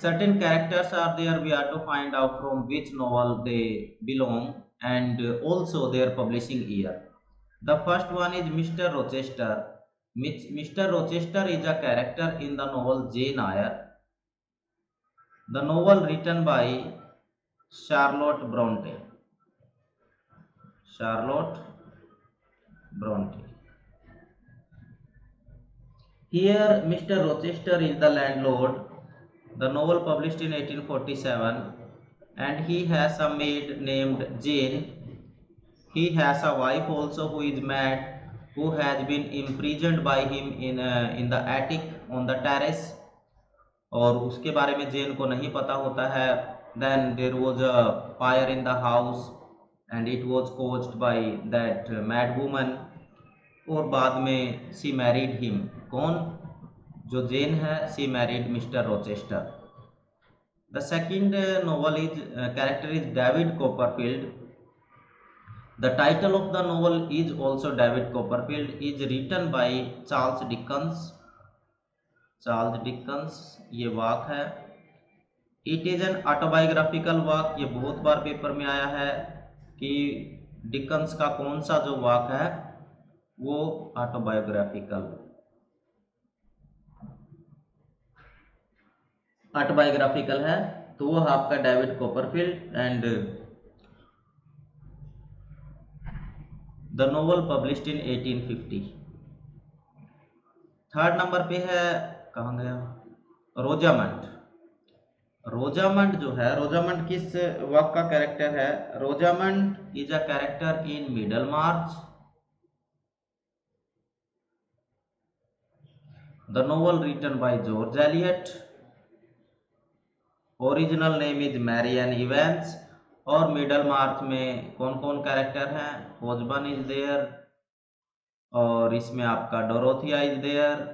certain characters are there. We have to find out from which novel they belong and also their publishing year. The first one is Mr. Rochester. Mr. Rochester is a character in the novel Jane Eyre. The novel written by Charlotte Bronte. Charlotte Bronte. Here, Mr. Rochester is the landlord. The novel published in 1847, and he has a maid named Jane. He has a wife also who is mad, who has been imprisoned by him in the attic on the terrace. और उसके बारे में जेन को नहीं पता होता है. Then there was a fire in the house and it was caused by that mad woman. और बाद में सी मैरिड हिम. कौन? जो जेन है, she married Mister Rochester. The second novel is character is David Copperfield. The title of the novel is also David Copperfield. Is written by Charles Dickens. Charles Dickens ये work है. It is an autobiographical work. ये बहुत बार paper में आया है कि Dickens का कौन सा जो वाक है वो ऑटोबायोग्राफिकल है. तो वो आपका David Copperfield and the novel published in 1850. Third number पे है, कहाँ गया, रोजामंड. रोजामंड जो है, रोजामंड किस वर्क का कैरेक्टर है? Rosamond is a character in Middlemarch. The novel written by George Eliot. Original name is Marian Evans. और मिडलमार्च में कौन कौन कैरेक्टर हैं? होजबन इज देयर, और इसमें आपका Dorothea is there,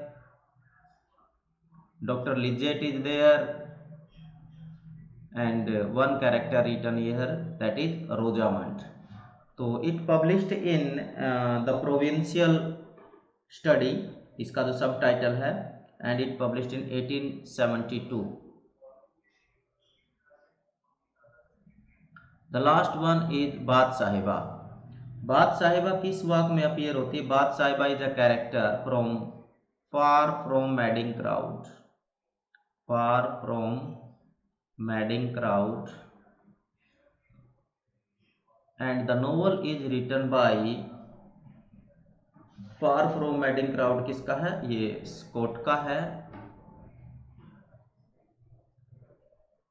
doctor Lydgate is there, and one character written here, that is Rosamond. तो it published in the Provincial Study, इसका जो सब टाइटल है, and it published in 1872. The last one is बात साहिबा. बात साहिबा किस वाक में अपीयर होती है? बात साहिबा is a character from far from madding crowd. Far from madding crowd. and the novel is written by far from madding crowd किसका है? ये स्कॉट का है.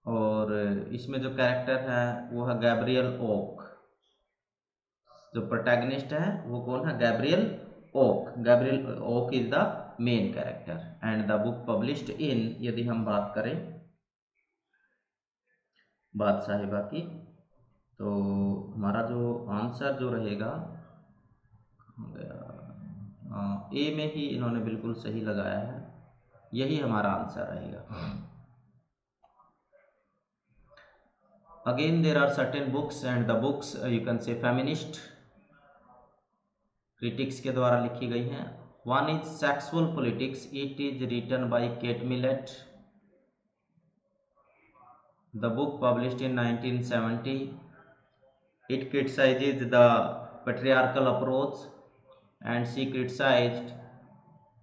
और इसमें जो कैरेक्टर है वो है गैब्रियल ओक. जो प्रोटैगनिस्ट है वो कौन है? Gabriel Oak. Gabriel Oak is the main character. And the book published in, यदि हम बात करें बात साहिबा की, तो हमारा जो आंसर जो रहेगा, ए में ही इन्होंने बिल्कुल सही लगाया है, यही हमारा आंसर रहेगा. Again there are certain books and the books you can say feminist critics के द्वारा लिखी गई हैं. One is sexual politics. It is written by Kate Millett. The book published in 1970. It criticizes the patriarchal approach and she criticized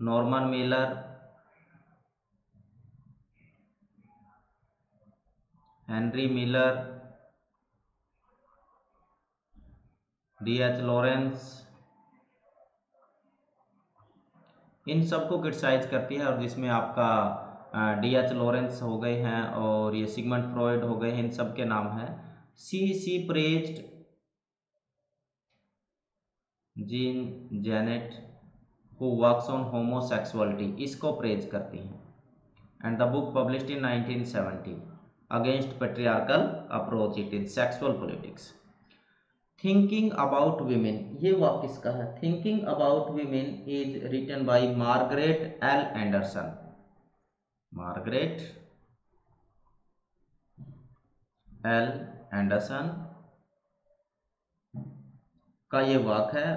Norman Mailer, Henry Miller, D.H. Lawrence. इन सबको criticise करती है, और जिसमें आपका D.H. लॉरेंस हो गए हैं और ये सिगमंड फ्रॉइड हो गए हैं, इन सब के नाम हैं. She praised Jean Genet who works on homosexuality, इसको प्रेज करती हैं. And the book published in 1970 against patriarchal approach. It is sexual politics. Thinking about women, ये वाक किसका है? Thinking about women is written by Margaret L Anderson. मार्गरेट L एंडरसन का ये वाक है.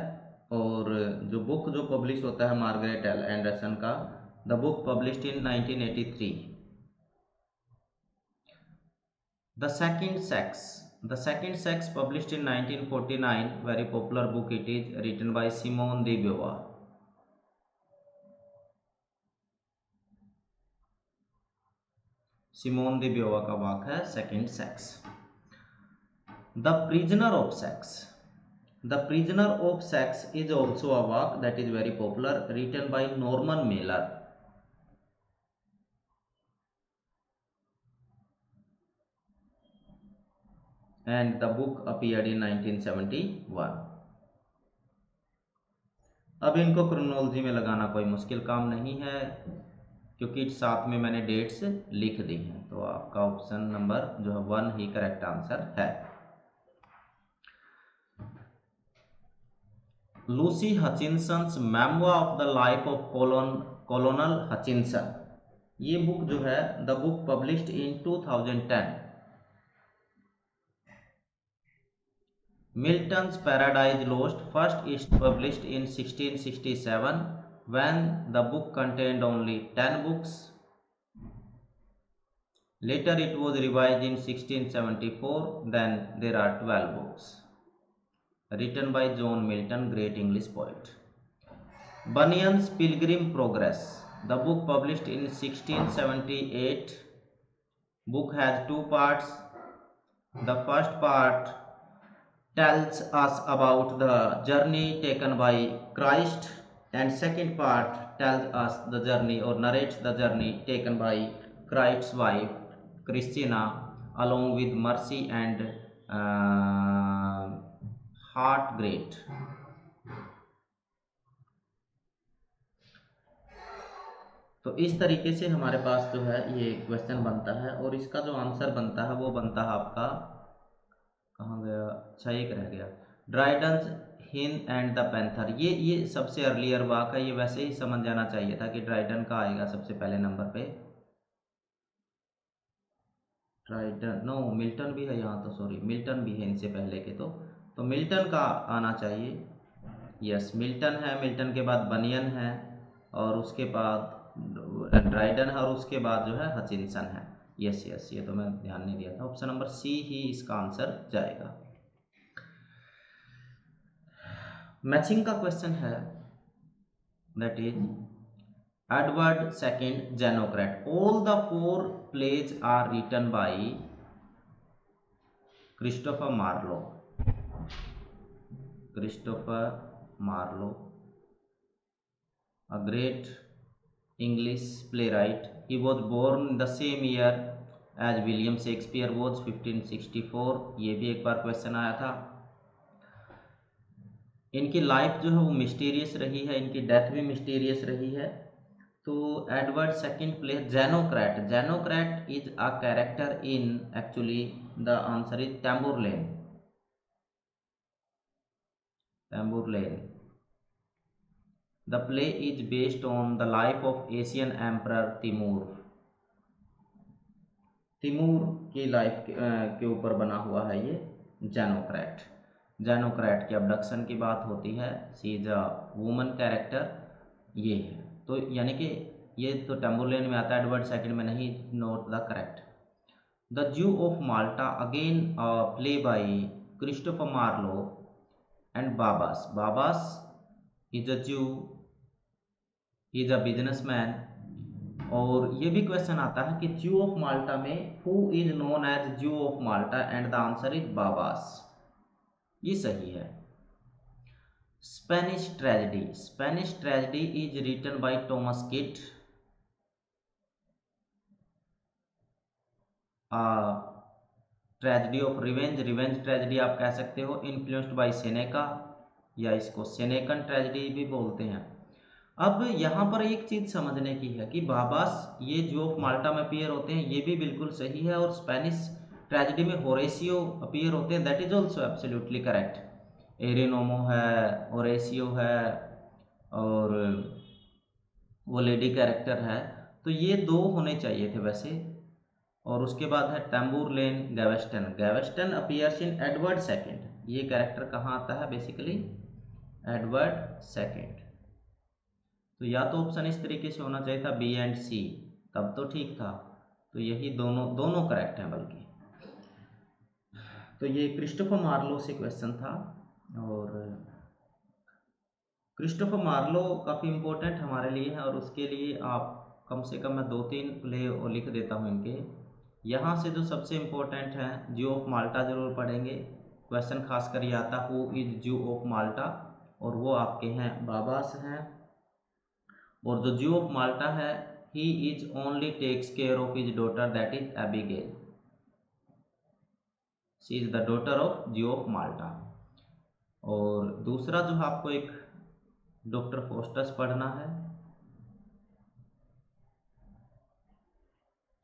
और जो बुक जो पब्लिश होता है मार्गरेट एल एंडरसन का, the book published in 1983. The Second Sex. The Second Sex, published in 1949, very popular book it is, written by Simone de Beauvoir. Simone de Beauvoir का वाक है second sex. The prisoner of sex. The prisoner of sex is also a work that is very popular, written by Norman Mailer. And the book appeared in 1971। अब इनको chronology में लगाना कोई मुश्किल काम नहीं है, क्योंकि साथ में मैंने डेट्स लिख दी हैं, तो आपका ऑप्शन नंबर जो है 1 ही करेक्ट आंसर है। Lucy Hutchinson's memoir of the life of Colonel Hutchinson, ये बुक जो है the book published in 2010। Milton's Paradise Lost first is published in 1667 when the book contained only 10 books. Later it was revised in 1674, then there are 12 books. Written by John Milton, great English poet. Bunyan's Pilgrim Progress, the book published in 1678. Book has 2 parts. The first part tells us about the journey taken by Christ, and second part tells us the journey or narrates the journey taken by Christ's wife Christina along with Mercy and Heartgreat. तो इस तरीके से हमारे पास जो है ये question बनता है, और इसका जो आंसर बनता है वो बनता है आपका, कहाँ गया, अच्छा एक रह गया, ड्राइडन्स हिन एंड द पैंथर। ये सबसे अर्लियर वाक है, ये वैसे ही समझ जाना चाहिए था कि ड्राइडन का आएगा सबसे पहले नंबर पे। ड्राइडन नो, मिल्टन भी है यहाँ, तो सॉरी मिल्टन भी है इनसे पहले के, तो मिल्टन का आना चाहिए। यस, मिल्टन है, मिल्टन के बाद बनियन है, और उसके बाद ड्राइडन है, और उसके बाद जो है हचिनसन है। यस यस, ये तो मैं ध्यान नहीं दिया था। ऑप्शन नंबर सी ही इसका आंसर जाएगा। मैचिंग का क्वेश्चन है, that is Edward second Zenocrate. All the 4 plays are written by Christopher Marlowe. Christopher Marlowe, a great English playwright. He was born in the same year as William Shakespeare was, 1564। ये भी एक बार question आया था। इनकी life जो है वो mysterious रही है, इनकी डेथ भी मिस्टीरियस रही है। तो Edward second play Zenocrate. Zenocrate is a character in, actually the answer is Tamburlaine. Tamburlaine. The play is based on the life of Asian Emperor Timur। Timur की लाइफ के ऊपर बना हुआ है ये जेनोक्रेट। जेनोक्रेट की अबडक्शन की बात होती है, सी इज अ वुमन कैरेक्टर, ये है। तो यानी कि ये तो टैम्बुरलैन में आता है, एडवर्ड सेकंड में नहीं। Not the correct. The Jew of Malta, again play by Christopher Marlowe and Barabas. Barabas is a Jew, is a businessman. और ये भी क्वेश्चन आता है कि जू ऑफ माल्टा में who is known as Jew of Malta, and the answer is Barabas. ये सही है। Spanish tragedy. Spanish tragedy is written by Thomas Kyd. Tragedy of revenge, revenge tragedy आप कह सकते हो, इन्फ्लुएंस्ड बाय सेनेका, या इसको सेनेकन ट्रेजेडी भी बोलते हैं। अब यहाँ पर एक चीज समझने की है कि बाबास ये जू ऑफ माल्टा में अपीयर होते हैं, ये भी बिल्कुल सही है, और स्पेनिश ट्रेजेडी में होरेसियो अपीयर होते हैं, that is also absolutely correct. Hieronimo है, होरेसियो है, और वो लेडी कैरेक्टर है, तो ये 2 होने चाहिए थे वैसे। और उसके बाद है तैम्बुरलैन गैवेस्टन। गैवेस्टन अपीयर्स इन एडवर्ड सेकंड। ये कैरेक्टर कहाँ आता है बेसिकली, एडवर्ड सेकंड। तो या तो ऑप्शन इस तरीके से होना चाहिए था B एंड C, तब तो ठीक था। तो यही दोनों करेक्ट हैं बल्कि। तो ये क्रिस्टोफर मार्लो से क्वेश्चन था। और क्रिस्टोफर मार्लो काफ़ी इम्पोर्टेंट हमारे लिए है, और उसके लिए आप कम से कम मैं 2-3 प्ले लिख देता हूँ इनके। यहाँ से जो सबसे इम्पोर्टेंट है, ज्यू ऑफ माल्टा जरूर पढ़ेंगे। क्वेश्चन खासकर ये आता हु इज ज्यू ऑफ माल्टा, और वो आपके हैं बाबास हैं। और जो ज्यू ऑफ माल्टा है, he is only takes care of his daughter that is Abigail, she is the daughter of Jew of Malta. और दूसरा जो आपको एक डॉक्टर फोस्टस पढ़ना है,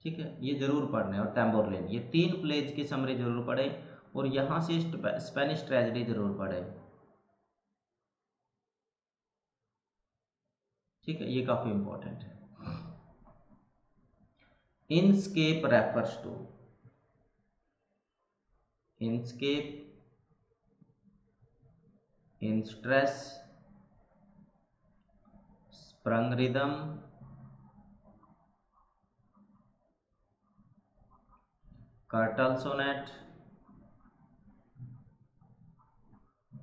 ठीक है, ये जरूर पढ़ना है। और टैम्बोरलिन, ये 3 प्लेज की समरी जरूर पढ़े। और यहाँ से स्पेनिश ट्रेजेडी जरूर पढ़े, ठीक है, ये काफी इंपॉर्टेंट है। Inscape refers to, inscape, instress, sprung rhythm, curtal sonnet,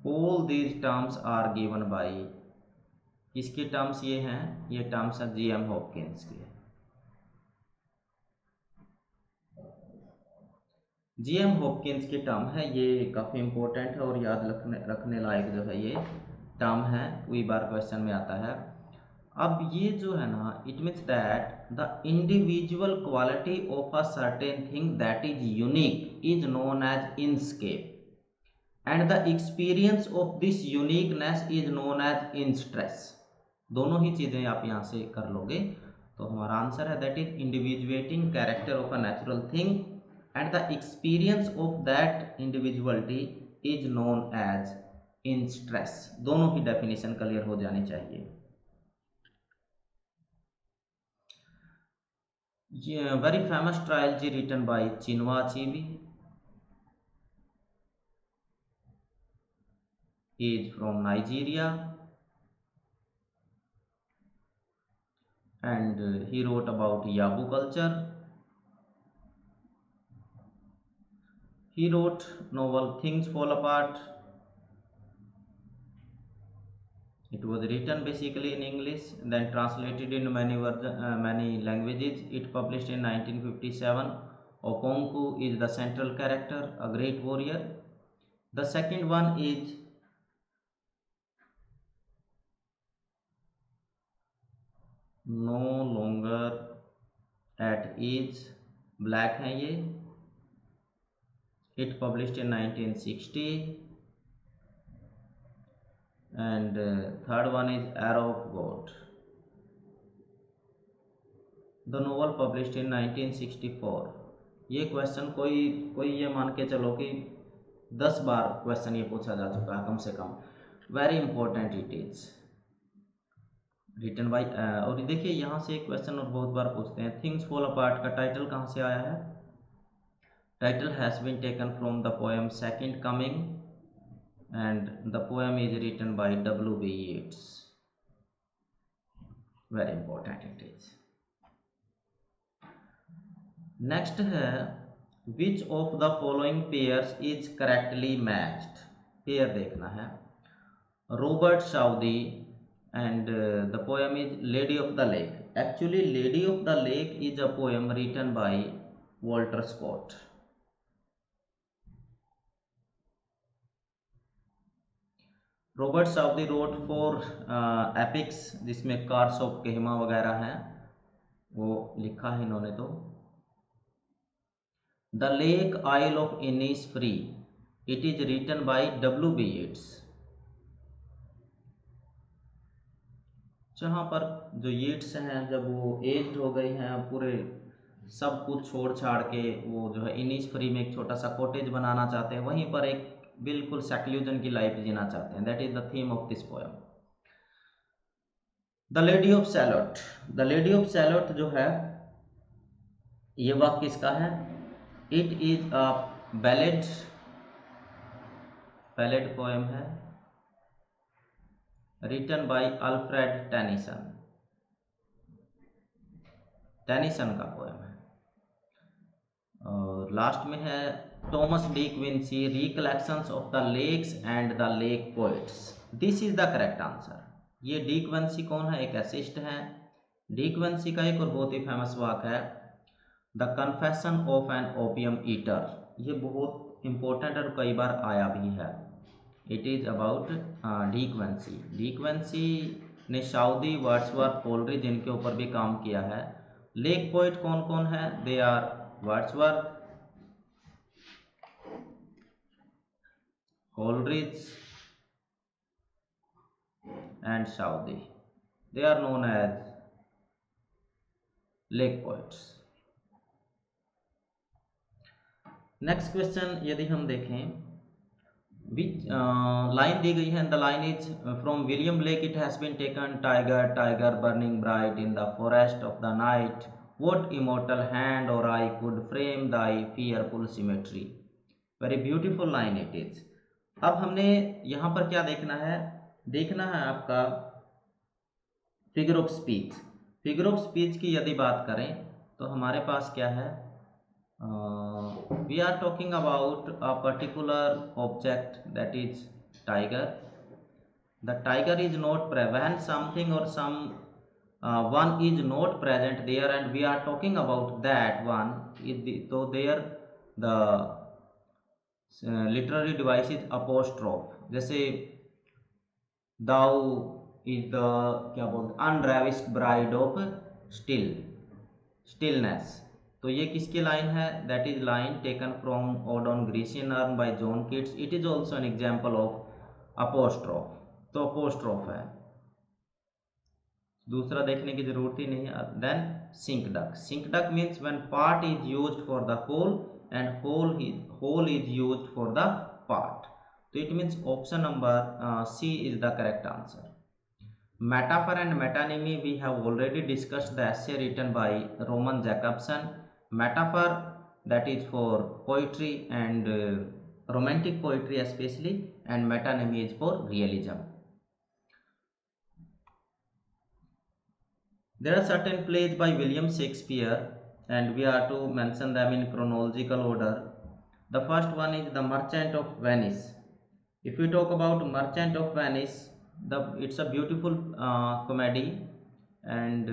all these terms are given by, किसके टर्म्स ये हैं? ये टर्म्स हैं जीएम हॉपकिंस के। जीएम हॉपकिंस की टर्म है, ये काफ़ी इंपॉर्टेंट है और याद रखने लायक जो है ये टर्म है, कई बार क्वेश्चन में आता है। अब ये जो है ना, it means that the individual quality of a certain thing that is unique is known as inscape, and the experience of this uniqueness is known as instress. दोनों ही चीज़ें आप यहाँ से कर लोगे तो हमारा आंसर है that is individuating character of a natural thing and the experience of that individuality is known as in stress। दोनों ही डेफिनेशन क्लियर हो जानी चाहिए। ये very famous trilogy written by Chinua Achebe, is from Nigeria, and he wrote about Yabu culture. He wrote novel Things Fall Apart. It was written basically in English, then translated in many languages. It published in 1957. Okonkwo is the central character, a great warrior. The second one is No Longer at Ease, black है ये, it published in 1960. And third one is Arrow of God, the novel published in 1964. ये question कोई ये मान के चलो कि 10 बार question ये पूछा जा चुका है कम से कम, very important it is written by. और देखिए यहाँ से एक क्वेश्चन और बहुत बार पूछते हैं, थिंग्स फॉल अपार्ट का टाइटल कहाँ से आया है? Title has been taken from the poem second coming, and the poem is written by W.B. Yeats। Very important it is. Next है which of the following pairs is correctly matched. Pair देखना है, Robert Southey and the poem is Lady of the Lake. Actually Lady of the Lake is a poem written by Walter Scott. Robert Southey wrote 4 epics जिसमें Curse of Kehama वगैरह हैं, वो लिखा है इन्होंने। तो the Lake Isle of Innisfree, it is written by W.B. Yeats। जहाँ पर जो येट्स हैं जब वो एज्ड हो गए हैं, पूरे सब कुछ छोड़ छाड़ के वो जो है इनिसफ्री में एक छोटा सा कॉटेज बनाना चाहते हैं, वहीं पर एक बिल्कुल सेक्लूजन की लाइफ जीना चाहते हैं। That is the theme of this poem. The lady of Shalott, the lady of Shalott जो है ये वाक्य किसका है? It is a ballad, ballad poem है written by Alfred Tennyson, Tennyson का पोएम है। और लास्ट में है Thomas De Quincey recollections of the lakes and the lake poets. This is the correct answer. ये डी क्विंसी कौन है? एक एसिस्ट है। डी क्विंसी का एक और बहुत ही फेमस वर्क है the confession of N opium eater. ये बहुत इंपॉर्टेंट और कई बार आया भी है। It is about De Quincey. De Quincey ने साउदी, वर्ड्सवर्थ, कोलरिज इनके ऊपर भी काम किया है। लेक पोइट कौन कौन है? They are Wordsworth, Coleridge and Saudi. They are known as lake poets. Next question यदि हम देखें, विच लाइन दी गई है, the line is from William Blake it has been taken tiger tiger burning bright in the forest of the night what immortal hand or eye could frame thy fearful symmetry। Very beautiful line it is. अब हमने यहाँ पर क्या देखना है? देखना है आपका figure of speech. Figure of speech की यदि बात करें तो हमारे पास क्या है? We are talking about a particular object that is tiger. The tiger is not when something और some one is not present there and we are talking about that one is so there the literary device is apostrophe। जैसे thou is the क्या बोलते unravished bride of stillness। तो ये किसकी line है? That is line taken from ode on Grecian urn by John Keats. It is also an example of apostrophe. तो apostrophe है, दूसरा देखने की जरूरत ही नहीं है। Then synecdoche. Synecdoche means when part is used for the whole and whole is used for the part. तो it means option number C is the correct answer. Metaphor and metonymy we have already discussed the essay written by Roman Jakobson. Metaphor that is for poetry and romantic poetry especially, and metonymy is for realism. There are certain plays by William Shakespeare and we are to mention them in chronological order. The first one is The Merchant of Venice. If we talk about Merchant of Venice, it's a beautiful comedy and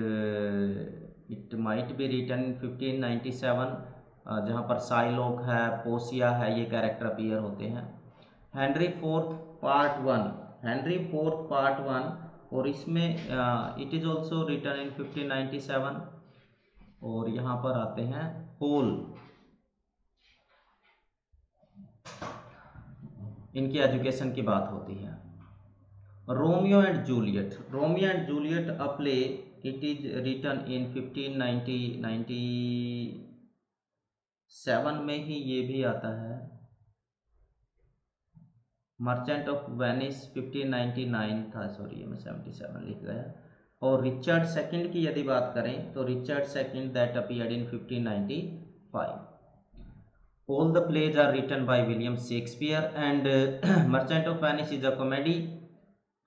it might be written in 1597, जहाँ पर Psylocke है, पोसिया है, ये character appear होते हैं। Henry Fourth part one, Henry Fourth part one, और इसमें it is also written in 1597। और यहाँ पर आते हैं होल, इनकी एजुकेशन की बात होती है। Romeo and Juliet, Romeo and Juliet a play, it is written in 1597 में ही ये भी आता है। मर्चेंट ऑफ वेनिस 1599 था, सॉरी ये मैं 77 लिख गया। और रिचर्ड सेकंड की यदि बात करें तो Richard second that appeared in 1595। All the plays are written by William Shakespeare and Merchant of Venice is a comedy.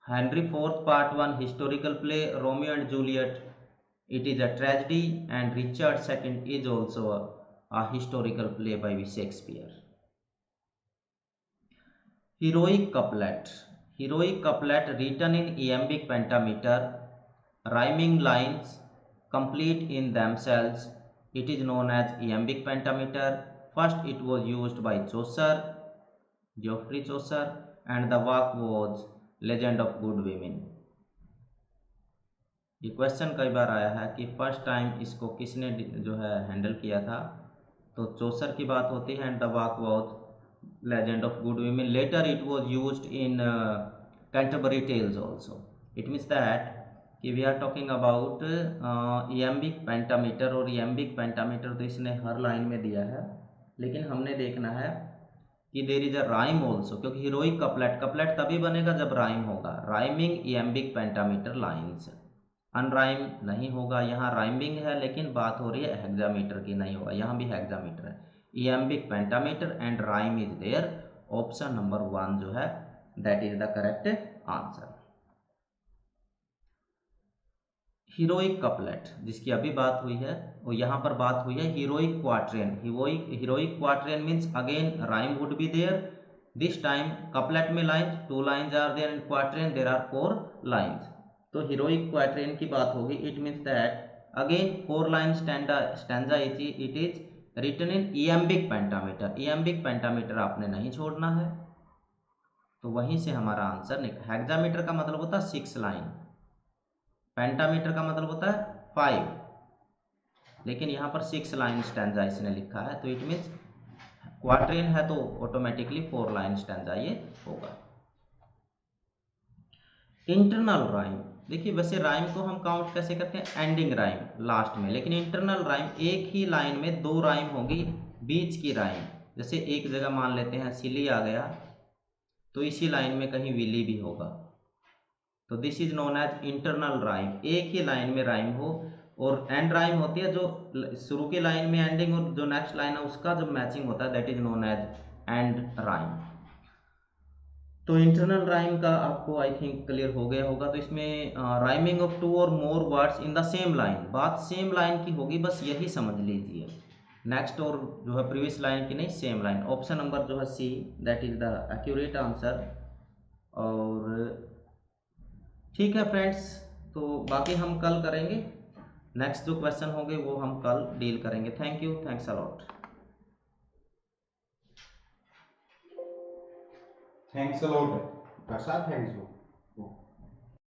Henry IV Part 1 historical play. Romeo and Juliet, it is a tragedy, and Richard II is also a historical play by Shakespeare. Heroic couplet. Heroic couplet written in iambic pentameter, rhyming lines complete in themselves. It is known as iambic pentameter. First it was used by Chaucer, Geoffrey Chaucer, and the work was Legend of Good Women. ये question कई बार आया है कि first time इसको किसने जो है handle किया था, तो चौसर की बात होती है, and the work was legend of good women. Later it was used in Canterbury tales also. It means that कि we are talking about iambic pentameter, और इयम्बिक पेंटामीटर तो इसने हर लाइन में दिया है, लेकिन हमने देखना है कि there is a rhyme also, क्योंकि हीरोइक कपलेट, कपलेट तभी बनेगा जब राइम होगा। Rhyming iambic pentameter lines, unrhyme नहीं होगा। यहाँ राइमिंग है लेकिन बात हो रही है हेक्सामीटर की, नहीं होगा, यहाँ भी हेक्सामीटर है। Iambic pentameter and rhyme is there. Option number 1 जो है that is the correct answer. Heroic couplet जिसकी अभी बात हुई है, वो यहाँ पर बात हुई है heroic quatrain. Heroic quatrain means again rhyme would be there, this time couplet में lines, 2 lines are there, in quatrain there are 4 lines. तो हीरोइक क्वाट्रेन की बात होगी, it means that again 4 line stanza it is written in iambic pentameter. Iambic pentameter आपने नहीं छोड़ना है, तो वहीं से हमारा आंसर निकला। हेक्सामीटर का मतलब होता है 6 लाइन, पेंटामीटर का मतलब होता है 5, लेकिन यहाँ पर 6 लाइन स्टैंजा इसने लिखा है, तो इट मीन्स क्वाट्रेन है तो ऑटोमेटिकली 4 लाइन स्टैंजा ये होगा। इंटरनल राइम, देखिए वैसे राइम को हम काउंट कैसे करते हैं, एंडिंग राइम लास्ट में, लेकिन इंटरनल राइम एक ही लाइन में 2 राइम होगी बीच की राइम। जैसे एक जगह मान लेते हैं सिली आ गया, तो इसी लाइन में कहीं विली भी होगा, तो this is known as internal rhyme. एक ही लाइन में राइम हो, और एंड राइम होती है जो शुरू की लाइन में एंडिंग और जो नेक्स्ट लाइन है उसका जब मैचिंग होता है, that is known as end rhyme. तो इंटरनल राइम का आपको आई थिंक क्लियर हो गया होगा। तो इसमें राइमिंग ऑफ 2 और more words in the same line, बात सेम लाइन की होगी, बस यही समझ लीजिए। नेक्स्ट और जो है प्रीवियस लाइन की नहीं, सेम लाइन। ऑप्शन नंबर जो है C, that is the accurate answer. और ठीक है फ्रेंड्स, तो बाकी हम कल करेंगे, नेक्स्ट जो क्वेश्चन होंगे वो हम कल डील करेंगे। Thank you, thanks a lot. Thanks a lot Prasad, thanks you.